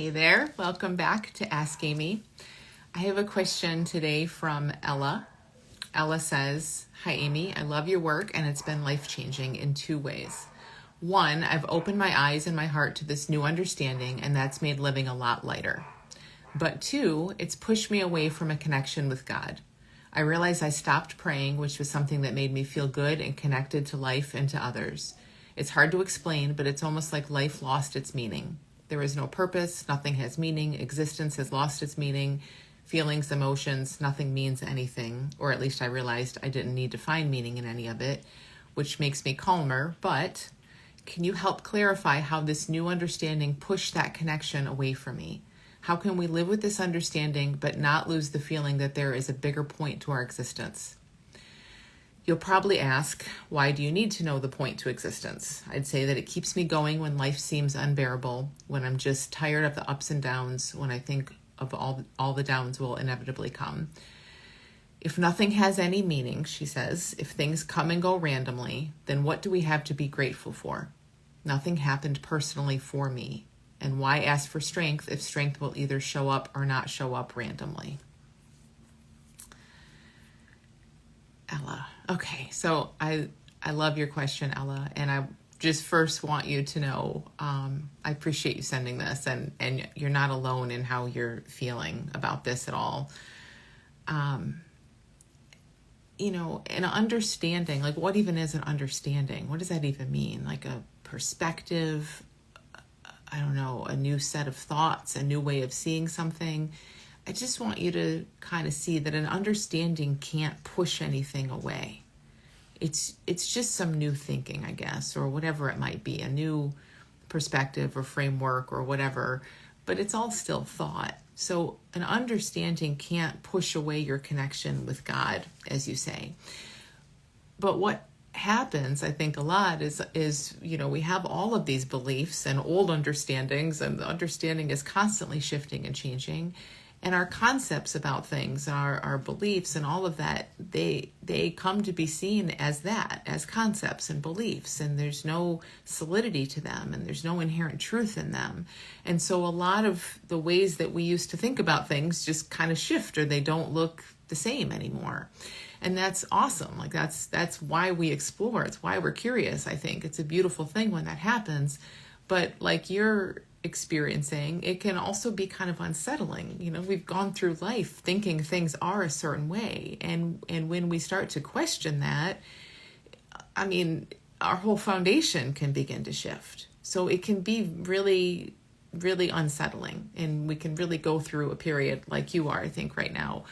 Hey there, welcome back to Ask Amy. I have a question today from Ella. Ella says, "Hi Amy, I love your work and it's been life-changing in two ways. One, I've opened my eyes and my heart to this new understanding and that's made living a lot lighter. But two, it's pushed me away from a connection with God. I realized I stopped praying, which was something that made me feel good and connected to life and to others. It's hard to explain, but it's almost like life lost its meaning. There is no purpose, nothing has meaning, existence has lost its meaning, feelings, emotions, nothing means anything, or at least I realized I didn't need to find meaning in any of it, which makes me calmer, but can you help clarify how this new understanding pushed that connection away from me? How can we live with this understanding but not lose the feeling that there is a bigger point to our existence?" You'll probably ask, why do you need to know the point to existence? I'd say that it keeps me going when life seems unbearable, when I'm just tired of the ups and downs, when I think of all the downs will inevitably come. If nothing has any meaning, she says, if things come and go randomly, then what do we have to be grateful for? Nothing happened personally for me. And why ask for strength if strength will either show up or not show up randomly? Ella. Okay, so I love your question, Ella, and I just first want you to know I appreciate you sending this, and you're not alone in how you're feeling about this at all. An understanding, like what even is an understanding? What does that even mean? Like a perspective, I don't know, a new set of thoughts, a new way of seeing something. I just want you to kind of see that an understanding can't push anything away. It's just some new thinking, I guess, or whatever it might be, a new perspective or framework or whatever, but it's all still thought. So an understanding can't push away your connection with God, as you say. But what happens, I think, a lot is we have all of these beliefs and old understandings, and the understanding is constantly shifting and changing. And our concepts about things, our beliefs and all of that, they come to be seen as that, as concepts and beliefs, and there's no solidity to them, and there's no inherent truth in them. And so a lot of the ways that we used to think about things just kind of shift, or they don't look the same anymore. And that's awesome. Like that's why we explore. It's why we're curious, I think. It's a beautiful thing when that happens. But like you're experiencing, it can also be kind of unsettling. We've gone through life thinking things are a certain way, and when we start to question that, I mean, our whole foundation can begin to shift. So it can be really, really unsettling, and we can really go through a period like you are, I think, right now.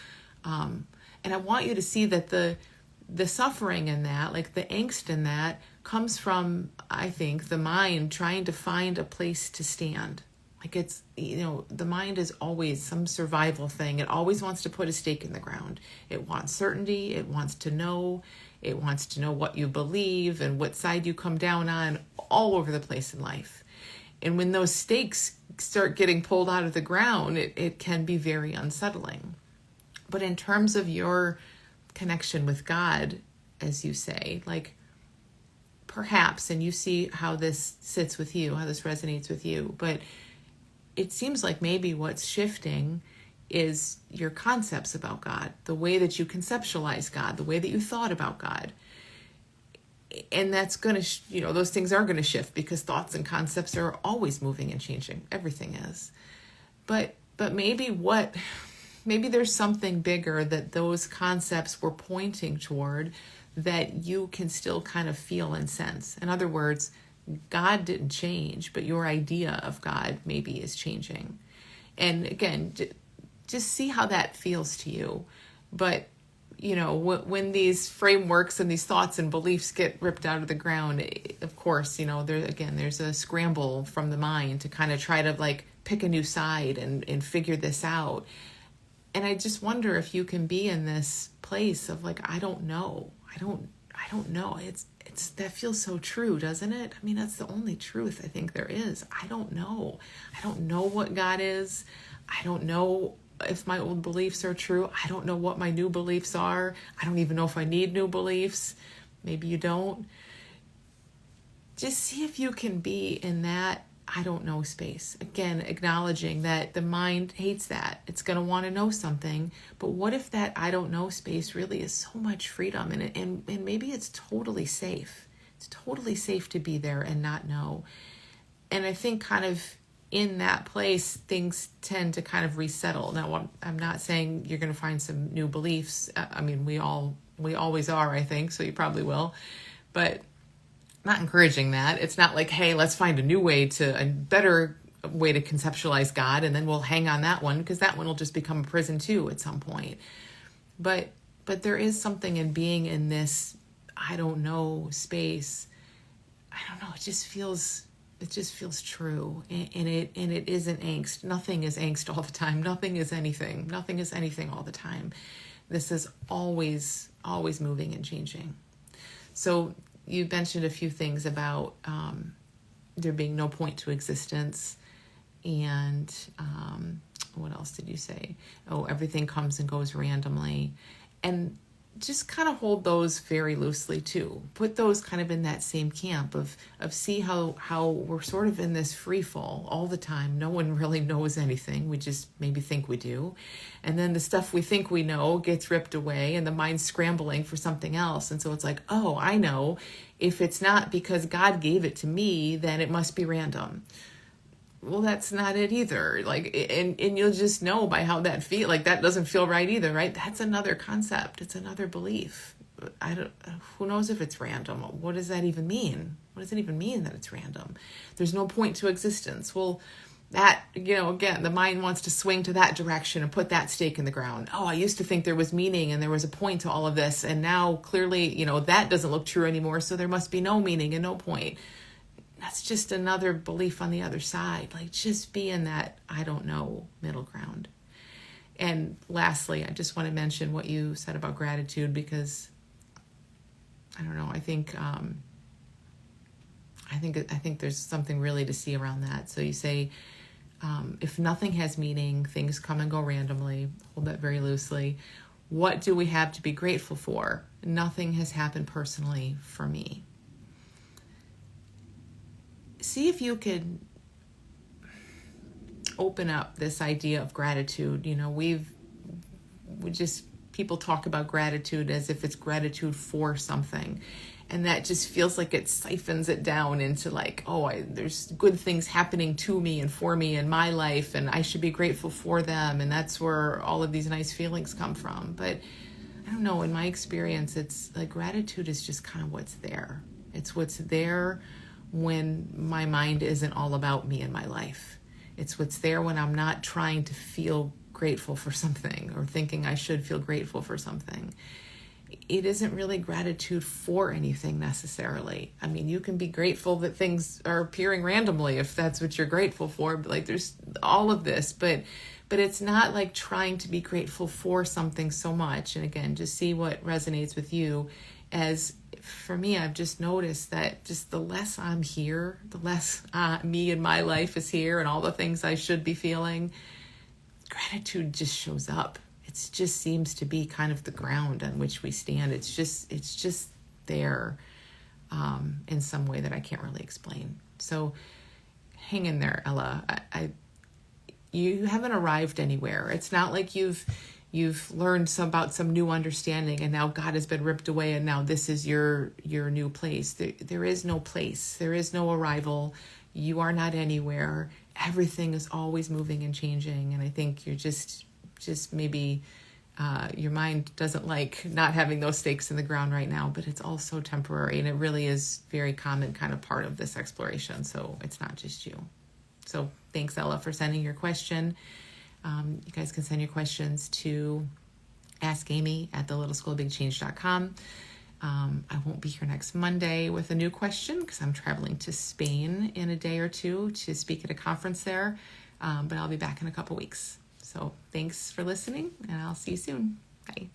And I want you to see that the suffering in that, like the angst in that, comes from, I think, the mind trying to find a place to stand. Like it's, the mind is always some survival thing. It always wants to put a stake in the ground. It wants certainty. It wants to know. It wants to know what you believe and what side you come down on, all over the place in life. And when those stakes start getting pulled out of the ground, it can be very unsettling. But in terms of your connection with God, as you say, like perhaps, and you see how this sits with you, how this resonates with you, but it seems like maybe what's shifting is your concepts about God, the way that you conceptualize God, the way that you thought about God. And that's going to, those things are going to shift because thoughts and concepts are always moving and changing. Everything is. But maybe there's something bigger that those concepts were pointing toward that you can still kind of feel and sense. In other words, God didn't change, but your idea of God maybe is changing. And again, just see how that feels to you. But, when these frameworks and these thoughts and beliefs get ripped out of the ground, of course, there's a scramble from the mind to kind of try to like pick a new side and figure this out. And I just wonder if you can be in this place of like, I don't know. I don't know. It's that feels so true, doesn't it? I mean, that's the only truth I think there is. I don't know. I don't know what God is. I don't know if my old beliefs are true. I don't know what my new beliefs are. I don't even know if I need new beliefs. Maybe you don't. Just see if you can be in that I don't know space. Again, acknowledging that the mind hates that. It's going to want to know something. But what if that I don't know space really is so much freedom, and maybe it's totally safe. It's totally safe to be there and not know. And I think kind of in that place, things tend to kind of resettle. Now, I'm not saying you're going to find some new beliefs. I mean, we always are, I think, so you probably will. But I'm not encouraging that. It's not like, hey, let's find a better way to conceptualize God, and then we'll hang on that one, because that one will just become a prison too at some point. But there is something in being in this I don't know space. I don't know. It just feels true, and it isn't angst. Nothing is angst all the time. Nothing is anything. Nothing is anything all the time. This is always moving and changing. So you mentioned a few things about there being no point to existence, and what else did you say? Oh, everything comes and goes randomly, and just kind of hold those very loosely too. Put those kind of in that same camp of see how we're sort of in this free fall all the time. No one really knows anything. We just maybe think we do. And then the stuff we think we know gets ripped away, and the mind's scrambling for something else. And so it's like, oh, I know. If it's not because God gave it to me, then it must be random. Well, that's not it either. Like, and you'll just know by how that feel. Like, that doesn't feel right either, right? That's another concept. It's another belief. Who knows if it's random? What does that even mean? What does it even mean that it's random? There's no point to existence. Well, that, again, the mind wants to swing to that direction and put that stake in the ground. Oh, I used to think there was meaning and there was a point to all of this. And now clearly, that doesn't look true anymore. So there must be no meaning and no point. That's just another belief on the other side. Like, just be in that I don't know middle ground. And lastly, I just want to mention what you said about gratitude, because I don't know, I think there's something really to see around that. So you say, if nothing has meaning, things come and go randomly. Hold that very loosely. What do we have to be grateful for? Nothing has happened personally for me. See if you could open up this idea of gratitude. People talk about gratitude as if it's gratitude for something. And that just feels like it siphons it down into like, there's good things happening to me and for me in my life, and I should be grateful for them. And that's where all of these nice feelings come from. But I don't know, in my experience, it's like gratitude is just kind of what's there. It's what's there when my mind isn't all about me and my life. It's what's there when I'm not trying to feel grateful for something or thinking I should feel grateful for something. It isn't really gratitude for anything necessarily. I mean, you can be grateful that things are appearing randomly if that's what you're grateful for. But like, there's all of this, but it's not like trying to be grateful for something so much. And again, just see what resonates with you. As for me, I've just noticed that just the less I'm here, the less me and my life is here and all the things I should be feeling, gratitude just shows up. It just seems to be kind of the ground on which we stand. It's just there in some way that I can't really explain. So hang in there, Ella. You haven't arrived anywhere. It's not like you've learned about some new understanding and now God has been ripped away and now this is your new place. There is no place. There is no arrival. You are not anywhere. Everything is always moving and changing. And I think you're just maybe your mind doesn't like not having those stakes in the ground right now, but it's also temporary, and it really is very common kind of part of this exploration. So it's not just you. So thanks, Ella, for sending your question. You guys can send your questions to askamy@thelittleschoolofbigchange.com. I won't be here next Monday with a new question because I'm traveling to Spain in a day or two to speak at a conference there, but I'll be back in a couple weeks. So thanks for listening, and I'll see you soon. Bye.